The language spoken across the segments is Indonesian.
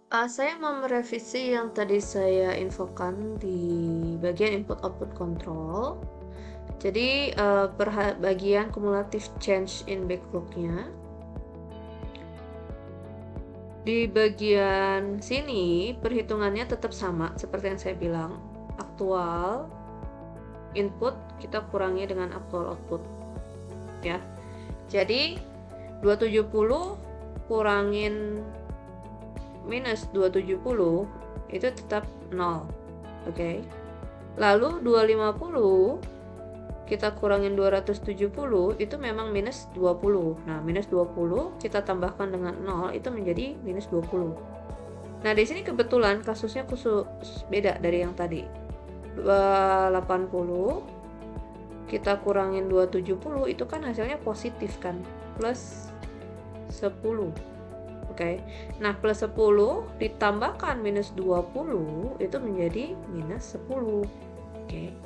Saya mau merevisi yang tadi saya infokan di bagian input output control. Jadi, bagian cumulative change in backlog-nya. Di bagian sini perhitungannya tetap sama seperti yang saya bilang. Aktual input kita kurangi dengan aktual output. Ya. Jadi 270 kurangin minus 270 itu tetap 0. Oke. Lalu 250 kita kurangin 270 itu memang minus 20. Nah, minus 20 kita tambahkan dengan 0 itu menjadi minus 20. Nah, di sini kebetulan kasusnya khusus beda dari yang tadi. 280 kita kurangin 270 itu kan hasilnya positif kan, plus 10. Oke. Nah, plus 10 ditambahkan minus 20 itu menjadi minus 10. Oke.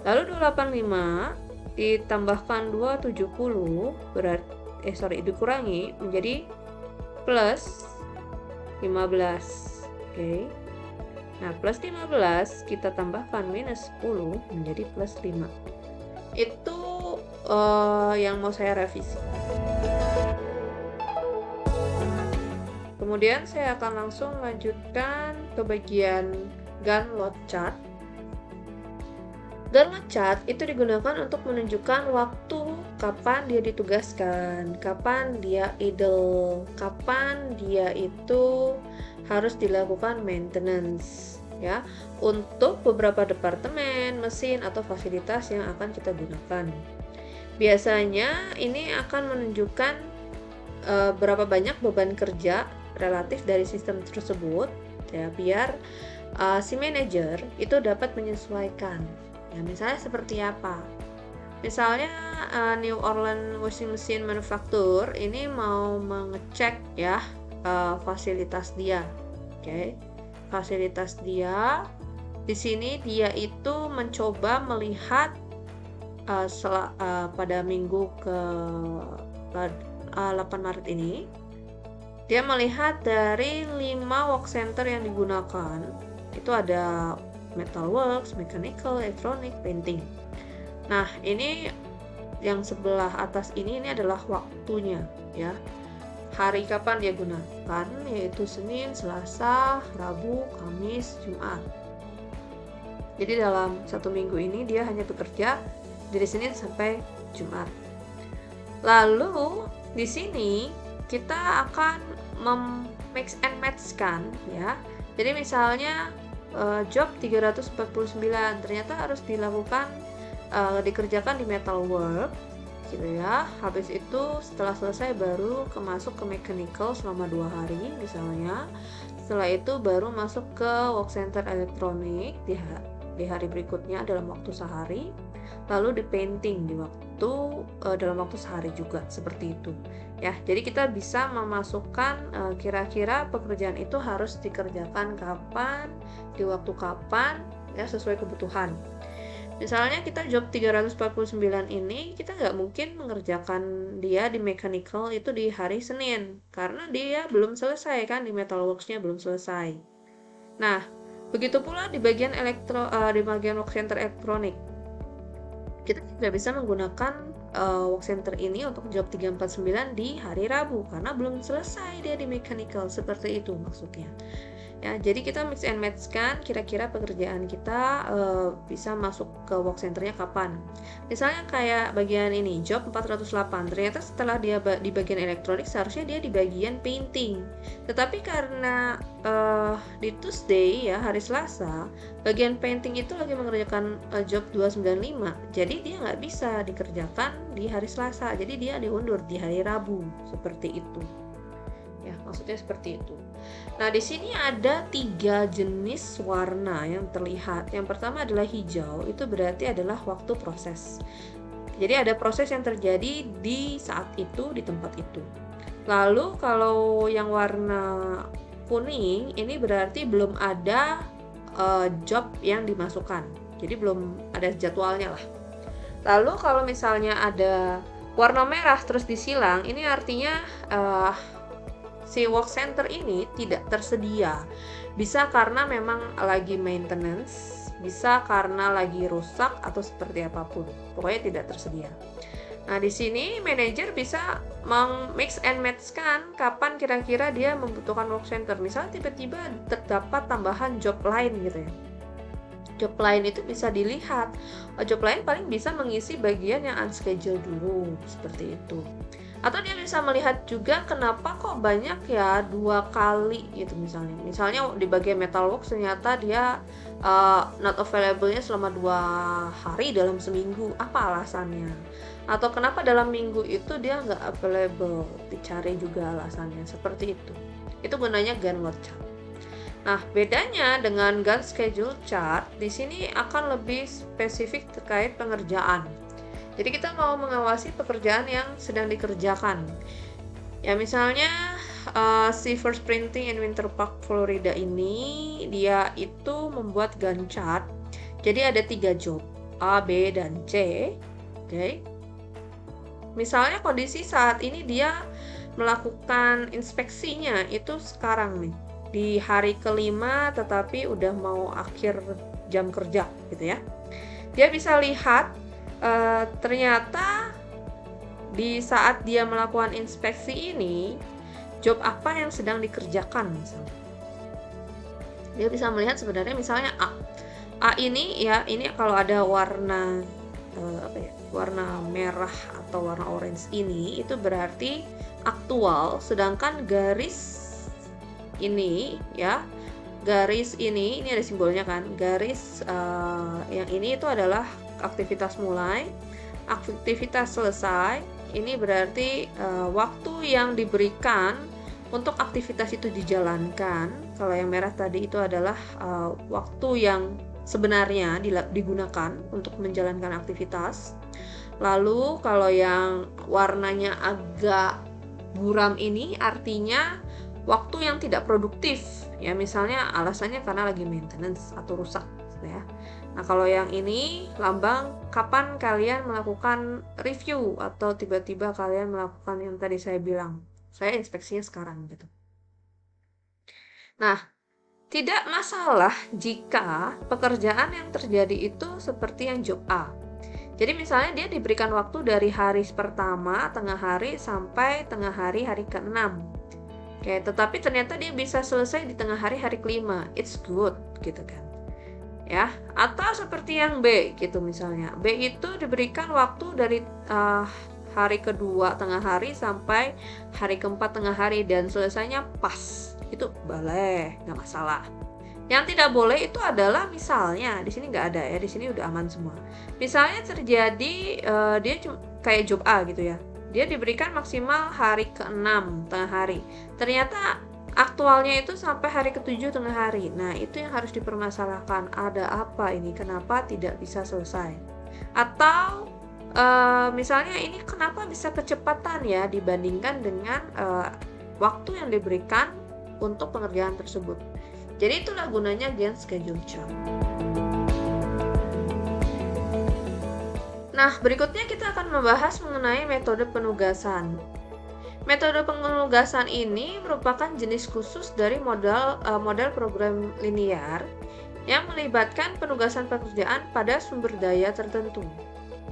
Lalu 285 ditambahkan 270 dikurangi menjadi plus 15. Oke. Nah, plus 15 kita tambahkan minus 10 menjadi plus 5. Itu yang mau saya revisi. Kemudian saya akan langsung lanjutkan ke bagian Gantt load chart. Gantt load chart itu digunakan untuk menunjukkan waktu kapan dia ditugaskan, kapan dia idle, kapan dia itu harus dilakukan maintenance, ya, untuk beberapa departemen, mesin atau fasilitas yang akan kita gunakan. Biasanya ini akan menunjukkan berapa banyak beban kerja relatif dari sistem tersebut, ya, biar si manajer itu dapat menyesuaikan. Ya, misalnya seperti apa? Misalnya New Orleans Washing Machine Manufacturer ini mau mengecek ya fasilitas dia. Oke. Fasilitas dia di sini dia itu mencoba melihat pada minggu ke 8 Maret ini dia melihat dari 5 work center yang digunakan. Itu ada metalworks, mechanical, electronic, painting. Nah, ini yang sebelah atas ini adalah waktunya, ya. Hari kapan dia gunakan, yaitu Senin, Selasa, Rabu, Kamis, Jumat. Jadi dalam 1 minggu ini dia hanya bekerja dari Senin sampai Jumat. Lalu di sini kita akan mix and match kan, ya. Jadi misalnya job 349 ternyata harus dikerjakan di metalwork gitu ya. Habis itu setelah selesai baru masuk ke mechanical selama 2 hari misalnya. Setelah itu baru masuk ke work center elektronik di hari berikutnya dalam waktu sehari. Lalu di painting dalam waktu sehari juga, seperti itu. Ya, jadi kita bisa memasukkan kira-kira pekerjaan itu harus dikerjakan kapan, di waktu kapan, ya, sesuai kebutuhan. Misalnya kita job 349 ini kita nggak mungkin mengerjakan dia di mechanical itu di hari Senin karena dia belum selesai kan, di metalworks-nya belum selesai. Nah, begitu pula di bagian work center elektronik. Kita tidak bisa menggunakan work center ini untuk job 349 di hari Rabu karena belum selesai dia di mechanical, seperti itu maksudnya. Ya, jadi kita mix and match kan kira-kira pekerjaan kita bisa masuk ke work centernya kapan. Misalnya kayak bagian ini, job 408, ternyata setelah dia di bagian elektronik seharusnya dia di bagian painting. Tetapi karena di Tuesday ya, hari Selasa, bagian painting itu lagi mengerjakan job 295, jadi dia nggak bisa dikerjakan di hari Selasa, jadi dia diundur di hari Rabu, seperti itu. Ya, maksudnya seperti itu. Nah, di sini ada 3 jenis warna yang terlihat. Yang pertama adalah hijau, itu berarti adalah waktu proses. Jadi ada proses yang terjadi di saat itu, di tempat itu. Lalu kalau yang warna kuning, ini berarti belum ada job yang dimasukkan. Jadi belum ada jadwalnya lah. Lalu kalau misalnya ada warna merah terus disilang, ini artinya si work center ini tidak tersedia. Bisa karena memang lagi maintenance, bisa karena lagi rusak atau seperti apapun. Pokoknya tidak tersedia. Nah, di sini manajer bisa mix and match kan kapan kira-kira dia membutuhkan work center. Misalnya tiba-tiba terdapat tambahan job lain gitu ya. Job lain itu bisa dilihat. Job lain paling bisa mengisi bagian yang unscheduled dulu, seperti itu. Atau dia bisa melihat juga kenapa kok banyak ya 2 kali gitu misalnya. Misalnya di bagian metalworks ternyata dia not available-nya selama 2 hari dalam seminggu. Apa alasannya? Atau kenapa dalam minggu itu dia nggak available? Dicari juga alasannya. Seperti itu. Itu gunanya Gantt work chart. Nah, bedanya dengan Gantt schedule chart, di sini akan lebih spesifik terkait pengerjaan. Jadi kita mau mengawasi pekerjaan yang sedang dikerjakan. Ya misalnya si First Printing in Winter Park Florida ini dia itu membuat Gantt chart. Jadi ada 3 job, A, B, dan C. Oke. Misalnya kondisi saat ini dia melakukan inspeksinya itu sekarang nih di hari kelima, tetapi udah mau akhir jam kerja gitu ya. Dia bisa lihat ternyata di saat dia melakukan inspeksi ini job apa yang sedang dikerjakan misalnya. Dia bisa melihat sebenarnya misalnya A ini ya, ini kalau ada warna warna merah atau warna orange ini itu berarti aktual, sedangkan garis ini ya, garis ini ada simbolnya kan, garis yang ini itu adalah aktivitas mulai, aktivitas selesai. Ini berarti waktu yang diberikan untuk aktivitas itu dijalankan. Kalau yang merah tadi itu adalah waktu yang sebenarnya digunakan untuk menjalankan aktivitas. Lalu kalau yang warnanya agak buram ini artinya waktu yang tidak produktif. Ya misalnya alasannya karena lagi maintenance atau rusak ya. Nah, kalau yang ini lambang kapan kalian melakukan review atau tiba-tiba kalian melakukan yang tadi saya bilang. Saya inspeksinya sekarang gitu. Nah, tidak masalah jika pekerjaan yang terjadi itu seperti yang job A. Jadi misalnya dia diberikan waktu dari hari pertama, tengah hari sampai tengah hari ke-6. Oke, tetapi ternyata dia bisa selesai di tengah hari ke-5. It's good gitu kan. Ya, atau seperti yang B gitu misalnya. B itu diberikan waktu dari hari kedua tengah hari sampai hari keempat tengah hari dan selesainya pas. Itu boleh, nggak masalah. Yang tidak boleh itu adalah misalnya di sini nggak ada ya, di sini udah aman semua. Misalnya terjadi dia kayak job A gitu ya. Dia diberikan maksimal hari ke-6 tengah hari. Ternyata aktualnya itu sampai hari ke-7 tengah hari. Nah, itu yang harus dipermasalahkan. Ada apa ini? Kenapa tidak bisa selesai? Atau misalnya ini kenapa bisa kecepatan ya dibandingkan dengan waktu yang diberikan untuk pengerjaan tersebut. Jadi itulah gunanya Gantt schedule chart. Nah, berikutnya kita akan membahas mengenai metode penugasan. Metode penugasan ini merupakan jenis khusus dari model program linear yang melibatkan penugasan pekerjaan pada sumber daya tertentu.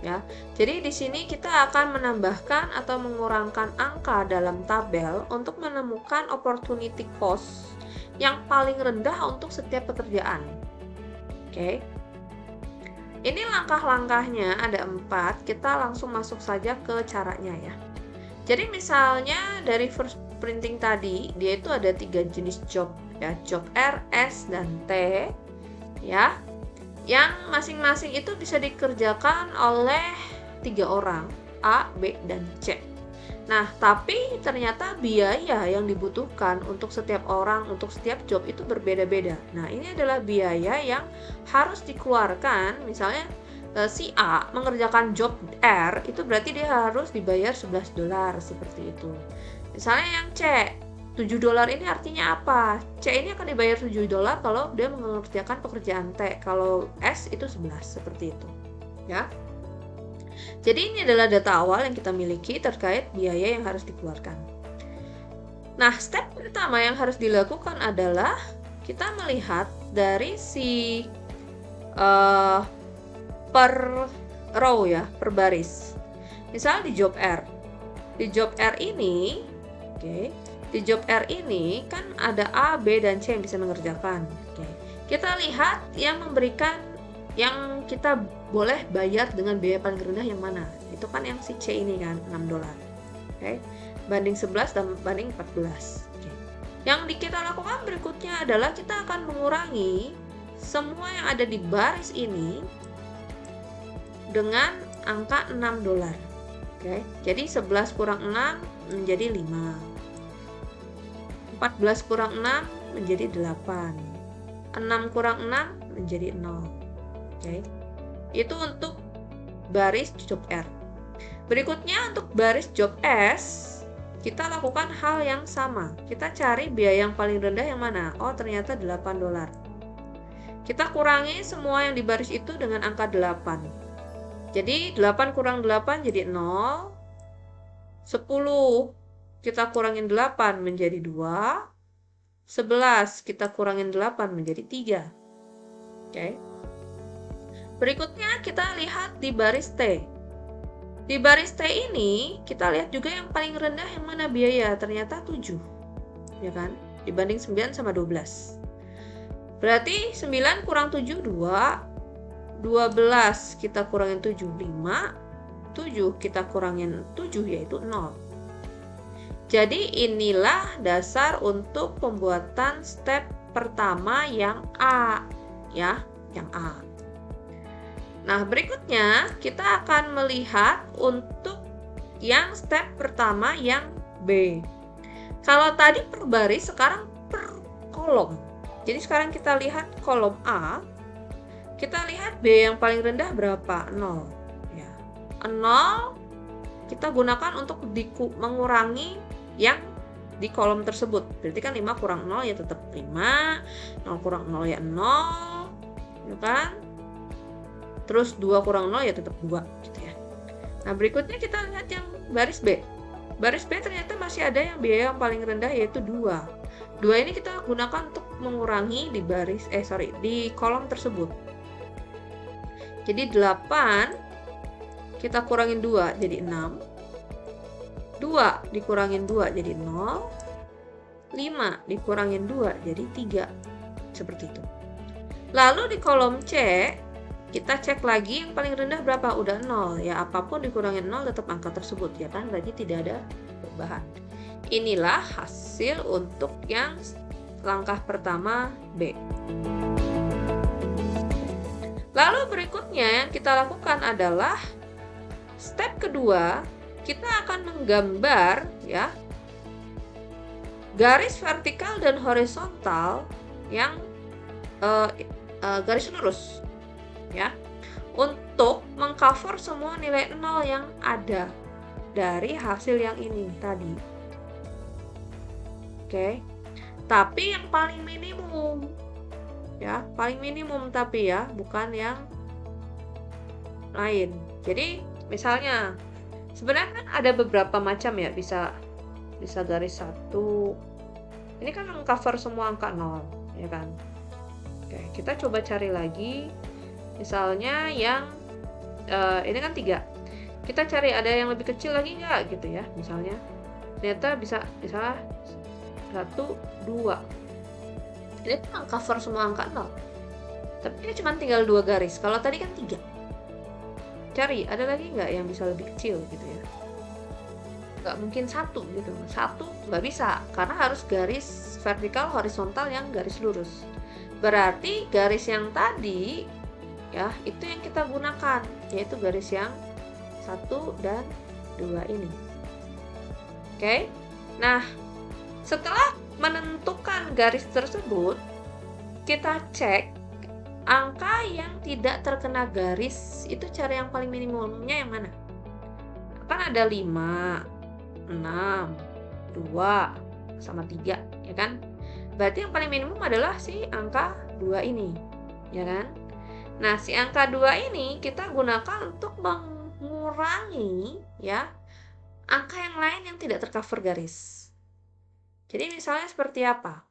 Ya, jadi di sini kita akan menambahkan atau mengurangkan angka dalam tabel untuk menemukan opportunity cost yang paling rendah untuk setiap pekerjaan. Oke. Ini langkah-langkahnya ada 4. Kita langsung masuk saja ke caranya ya. Jadi misalnya dari First Printing tadi, dia itu ada 3 jenis job ya, job R, S, dan T ya. Yang masing-masing itu bisa dikerjakan oleh 3 orang, A, B, dan C. Nah, tapi ternyata biaya yang dibutuhkan untuk setiap orang, untuk setiap job itu berbeda-beda. Nah, ini adalah biaya yang harus dikeluarkan. Misalnya si A mengerjakan job R, itu berarti dia harus dibayar $11 seperti itu. Misalnya yang C, $7 ini artinya apa? C ini akan dibayar $7 kalau dia mengerjakan pekerjaan T. Kalau S itu 11 seperti itu. Ya. Jadi ini adalah data awal yang kita miliki terkait biaya yang harus dikeluarkan. Nah, step pertama yang harus dilakukan adalah kita melihat dari si per row ya, per baris. Misal di job R. Di job R ini, di job R ini kan ada A, B, dan C yang bisa mengerjakan. Kita lihat yang memberikan, yang kita boleh bayar dengan biaya paling rendah yang mana. Itu kan yang si C ini kan, $6. Banding 11 dan banding 14. Yang kita lakukan berikutnya adalah kita akan mengurangi semua yang ada di baris ini dengan angka $6. Jadi 11 kurang 6 menjadi 5. 14 kurang 6 menjadi 8. 6 kurang 6 menjadi 0. Itu untuk baris job R. Berikutnya untuk baris job S, kita lakukan hal yang sama. Kita cari biaya yang paling rendah yang mana? Oh, ternyata $8. Kita kurangi semua yang di baris itu dengan angka 8. Jadi 8 kurang 8 jadi 0. 10 kita kurangin 8 menjadi 2. 11 kita kurangin 8 menjadi 3. Berikutnya kita lihat di baris T. Di baris T ini kita lihat juga yang paling rendah yang mana biaya, ternyata 7. Ya kan? Dibanding 9 sama 12. Berarti 9 kurang 7 2. 12 kita kurangin 7 5. 7 kita kurangin 7 yaitu 0. Jadi inilah dasar untuk pembuatan step pertama yang A, ya, yang A. Nah, berikutnya kita akan melihat untuk yang step pertama yang B. Kalau tadi per baris, sekarang per kolom. Jadi sekarang kita lihat kolom A. Kita lihat B yang paling rendah berapa? 0. Ya. 0 kita gunakan untuk mengurangi yang di kolom tersebut. Berarti kan 5 kurang 0 ya tetap 5. 0 kurang 0 ya 0. Ya kan? Terus 2 kurang 0 ya tetap 2 gitu ya. Nah, berikutnya kita lihat yang baris B. Baris B ternyata masih ada yang biaya yang paling rendah yaitu 2. 2 ini kita gunakan untuk mengurangi di di kolom tersebut. Jadi 8 kita kurangin 2 jadi 6. 2 dikurangin 2 jadi 0. 5 dikurangin 2 jadi 3. Seperti itu. Lalu di kolom C kita cek lagi yang paling rendah berapa? Udah 0. Ya, apapun dikurangin 0 tetap angka tersebut, ya kan? Berarti tidak ada perubahan. Inilah hasil untuk yang langkah pertama B. Lalu berikutnya yang kita lakukan adalah step kedua, kita akan menggambar ya garis vertikal dan horizontal yang garis lurus. Ya, untuk mengcover semua nilai 0 yang ada dari hasil yang ini tadi. Tapi yang paling minimum ya, paling minimum tapi ya, bukan yang lain. Jadi misalnya sebenarnya kan ada beberapa macam ya, bisa garis 1. Ini kan mengcover semua angka 0, ya kan? Kita coba cari lagi. Misalnya yang ini kan 3. Kita cari ada yang lebih kecil lagi nggak gitu ya. Misalnya ternyata bisa 1, 2. Ini tuh cover semua angka 0. Tapi ini cuma tinggal 2 garis. Kalau tadi kan 3. Cari ada lagi nggak yang bisa lebih kecil gitu ya. Nggak mungkin 1 gitu. 1 nggak bisa karena harus garis vertikal horizontal yang garis lurus. Berarti garis yang tadi ya, itu yang kita gunakan, yaitu garis yang 1 dan 2 ini. Nah, setelah menentukan garis tersebut, kita cek angka yang tidak terkena garis, itu cara yang paling minimumnya yang mana? Kan ada 5, 6, 2, sama 3, ya kan? Berarti yang paling minimum adalah si angka 2 ini, ya kan? Nah, si angka 2 ini kita gunakan untuk mengurangi ya angka yang lain yang tidak tercover garis. Jadi misalnya seperti apa?